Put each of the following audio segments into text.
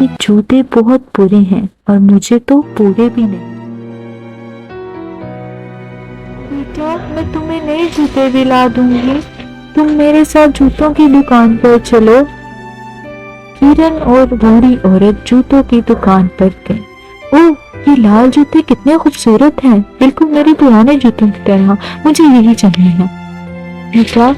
یہ جوتے بہت برے ہیں اور مجھے تو پورے بھی نہیں۔ بیٹا، میں تمہیں نئے جوتے دلا دوں گی، تم میرے ساتھ جوتوں کی دکان پر چلو۔ کرن اور بوڑھی عورت جوتوں کی دکان پر گئی۔ اوہ، یہ لال جوتے کتنے خوبصورت ہیں، بالکل میرے پرانے جوتوں کی طرح، مجھے یہی چاہیے ہیں۔ بیٹا،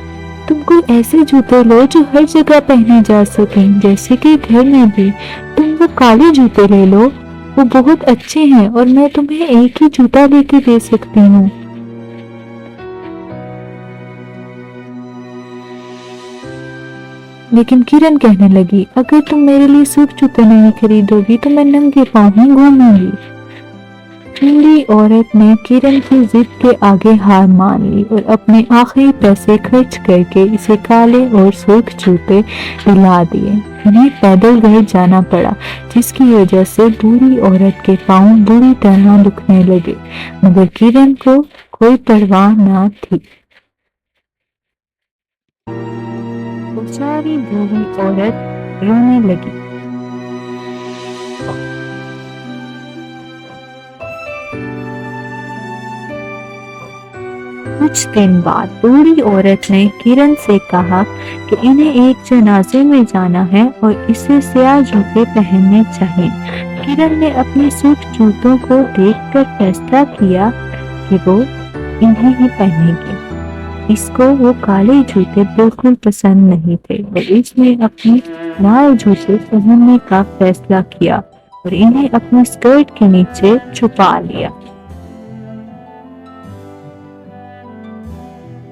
تم کوئی ایسے جوتے لو جو ہر جگہ پہنے جا سکیں، جیسے کہ گھر میں بھی۔ تم وہ کالے جوتے لے لو، وہ بہت اچھے ہیں اور میں تمہیں ایک ہی جوتا لے کے دے سکتی ہوں۔ لیکن کرن کہنے لگی، اگر تم میرے لیے سرخ جوتے نہیں خریدو گی تو میں ننگے پاؤں ہی گھوموں گی۔ بوڑھی عورت نے کرن کی ضد کے آگے ہار مان لی اور اپنے آخری پیسے خرچ کر کے اسے کالے اور سرخ جوتے دلا دیے۔ انہیں پیدل گھر جانا پڑا، جس کی وجہ سے بوڑھی عورت کے پاؤں بری طرح دکھنے لگے، مگر کرن کو کوئی پرواہ نہ تھی۔ بیچاری بوڑھی عورت رونے لگی۔ کچھ دن بعد بوڑھی عورت نے کرن سے کہا کہ انہیں ایک جنازے میں جانا ہے اور اسے سیاہ جوتے پہننے چاہیے۔ کرن نے اپنے سرخ جوتوں کو دیکھ کر فیصلہ کیا کہ وہ انہیں ہی پہنے گی۔ اس کو وہ کالے جوتے بالکل پسند نہیں تھے اور اس نے اپنے لال جوتے پہننے کا فیصلہ کیا اور انہیں اپنی اسکرٹ کے نیچے چھپا لیا۔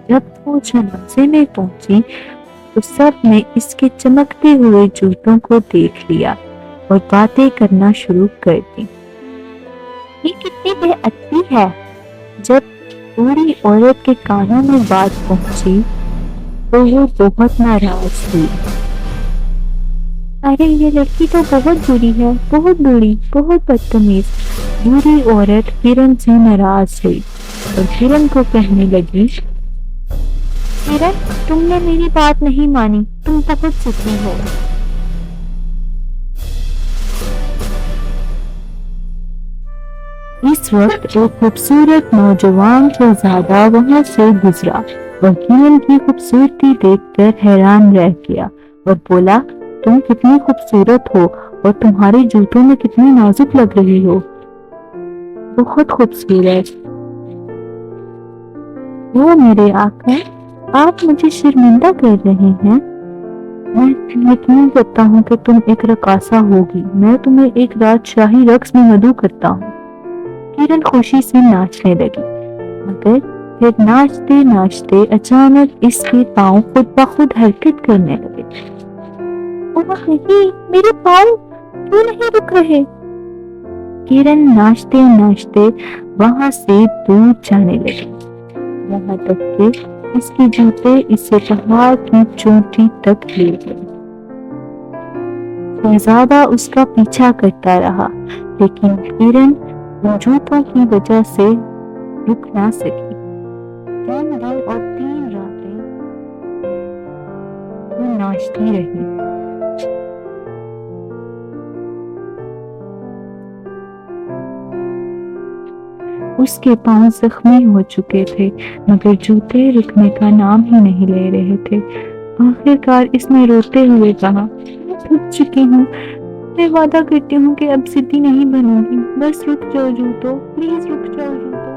جب وہ جنازے میں پہنچی تو سب نے اس کے چمکتے ہوئے جوتوں کو دیکھ لیا اور باتیں کرنا شروع کر دی۔ یہ کتنی بے ادبی ہے۔ جب بوڑھی عورت کے کانوں میں بات پہنچی تو وہ بہت ناراض ہوئی۔ ارے یہ لڑکی تو بہت بری ہے، بہت بری، بہت بدتمیز۔ بوڑھی عورت کرن سے ناراض ہوئی اور کرن کو کہنے لگی، کرن، تم نے میری بات نہیں مانی، تم بہت سچی ہو۔ اس وقت ایک خوبصورت نوجوان شہزادہ وہاں سے گزرا اور کرن کی خوبصورتی دیکھ کر حیران رہ گیا اور بولا، تم کتنی خوبصورت ہو اور تمہارے جوتوں میں کتنی نازک لگ رہی ہو، بہت خوبصورت۔ وہ میرے آقا، آپ مجھے شرمندہ کر رہے ہیں؟ میں یقین کرتا ہوں کہ تم ایک رقاصہ ہوگی، میں تمہیں ایک رات شاہی رقص میں مدعو کرتا ہوں۔ کرن خوشی سے ناچنے لگی، مگر پھر ناچتے ناچتے اچانک اس کے پاؤں خود بخود حرکت کرنے لگے۔ اوہ نہیں، میرے پاؤں کیوں نہیں رک رہے؟ کرن ناچتے ناچتے وہاں سے دور جانے لگی، یہاں تک کہ اس کے جوتے اسے پہاڑ کی چوٹی تک لے گئے۔ شہزادہ اس کا پیچھا کرتا رہا، لیکن کرن جوتوں کی وجہ سے رک نہ سکی۔ 3 دن اور 3 راتیں وہ ناچتی رہی۔ اس کے پاؤں زخمی ہو چکے تھے، مگر جوتے رکنے کا نام ہی نہیں لے رہے تھے۔ آخرکار اس نے روتے ہوئے کہا، میں تھک چکی ہوں، میں وعدہ کرتی ہوں کہ اب ضدی نہیں بنوں گی، بس رک جاؤ جوتو، پلیز رک جاؤ جوتو،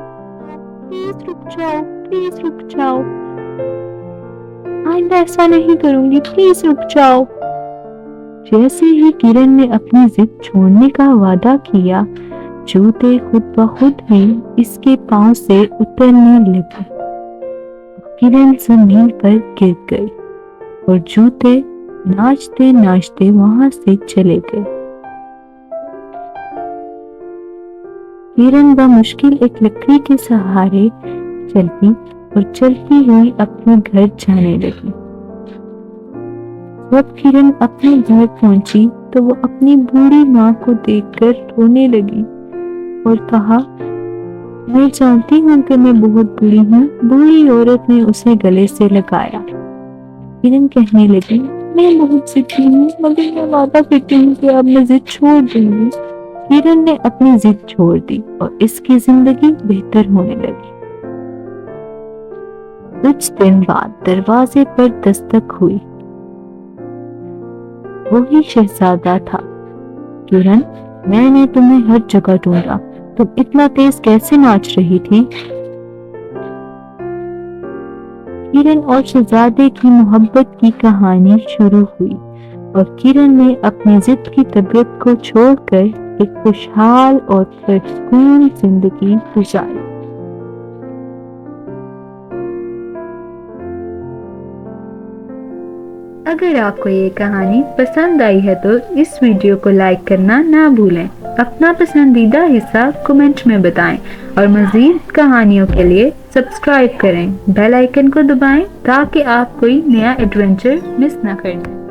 پلیز رک جاؤ، پلیز رک جاؤ، آئندہ ایسا نہیں کروں گی، پلیز رک جاؤ۔ جیسے ہی کرن نے اپنی ضد چھوڑنے کا وعدہ کیا، جوتے خود بخود ہی اس کے پاؤں سے اترنے لگے۔ کرن زمین پر گر گئی اور جوتے ناچتے ناچتے وہاں سے چلے گئے۔ کرن بمشکل ایک لکڑی کے سہارے چلتی اور چلتی ہوئی اپنے گھر جانے لگی۔ جب کرن اپنے گھر پہنچی تو وہ اپنی بوڑھی ماں کو دیکھ کر رونے لگی اور کہا، میں جانتی ہوں کہ میں بہت بری ہوں۔ بوڑھی عورت نے اسے گلے سے لگایا۔ کرن کہنے لگی، میں بہت سکی ہوں مگر میں وعدہ کرتی ہوں کہ اب میں ضد چھوڑ دوں گی۔ کرن نے اپنی ضد چھوڑ دی اور اس کی زندگی بہتر ہونے لگی۔ کچھ دن بعد دروازے پر دستک ہوئی۔ وہی شہزادہ تھا۔ کرن، میں نے تمہیں ہر جگہ ڈھونڈا، تم اتنا تیز کیسے ناچ رہی تھی؟ کرن اور شہزادے کی محبت کی کہانی شروع ہوئی اور کرن نے اپنی ضد کی طبیعت کو چھوڑ کر ایک خوشحال اور پرسکون زندگی گزاری۔ اگر آپ کو یہ کہانی پسند آئی ہے تو اس ویڈیو کو لائک کرنا نہ بھولیں، اپنا پسندیدہ حصہ کمنٹ میں بتائیں اور مزید کہانیوں کے لیے سبسکرائب کریں، بیل آئیکن کو دبائیں تاکہ آپ کوئی نیا ایڈونچر مس نہ کریں۔